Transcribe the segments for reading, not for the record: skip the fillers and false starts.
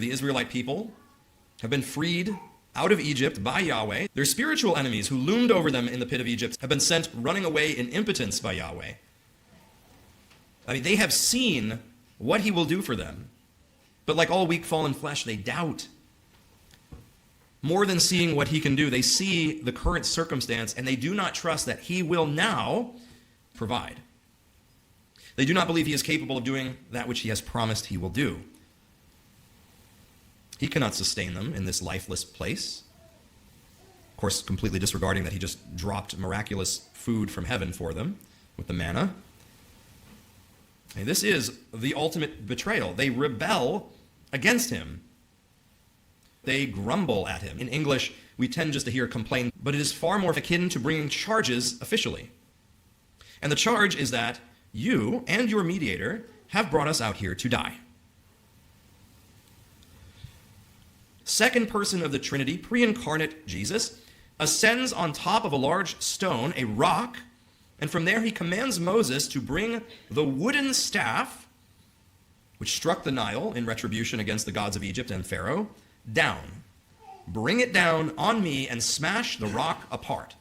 The Israelite people have been freed out of Egypt by Yahweh. Their spiritual enemies who loomed over them in the pit of Egypt have been sent running away in impotence by Yahweh. I mean, they have seen what he will do for them. But like all weak fallen flesh, they doubt. More than seeing what he can do, they see the current circumstance and they do not trust that he will now provide. They do not believe he is capable of doing that which he has promised he will do. He cannot sustain them in this lifeless place. Of course, completely disregarding that he just dropped miraculous food from heaven for them with the manna. And this is the ultimate betrayal. They rebel against him. They grumble at him. In English, we tend just to hear complain, but it is far more akin to bringing charges officially. And the charge is that you and your mediator have brought us out here to die. Second person of the Trinity, pre-incarnate Jesus, ascends on top of a large stone, a rock, and from there he commands Moses to bring the wooden staff, which struck the Nile in retribution against the gods of Egypt and Pharaoh, down. Bring it down on me and smash the rock apart.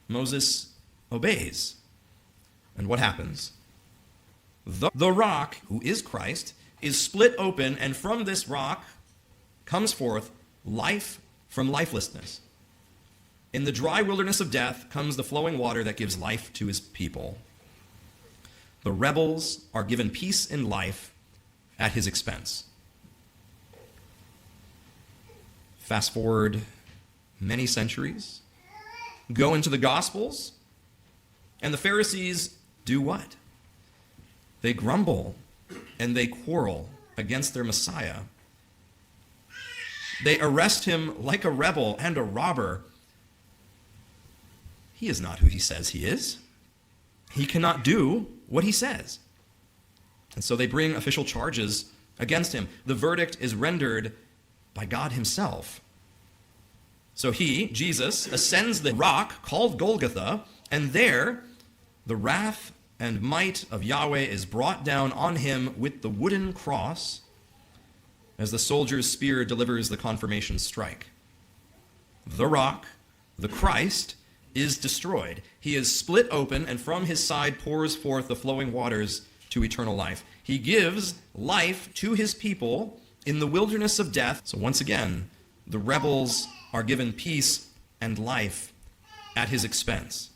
Moses obeys. And what happens? The rock, who is Christ, is split open, and from this rock comes forth life from lifelessness. In the dry wilderness of death comes the flowing water that gives life to his people. The rebels are given peace and life at his expense. Fast forward many centuries, go into the Gospels, and the Pharisees do what? They grumble and they quarrel against their Messiah. They arrest him like a rebel and a robber. He is not who he says he is. He cannot do what he says. And so they bring official charges against him. The verdict is rendered by God himself. So he, Jesus, ascends the rock called Golgotha, and there the wrath and might of Yahweh is brought down on him with the wooden cross as the soldier's spear delivers the confirmation strike. The rock, the Christ, is destroyed. He is split open, and from his side pours forth the flowing waters to eternal life. He gives life to his people in the wilderness of death. So once again, the rebels are given peace and life at his expense.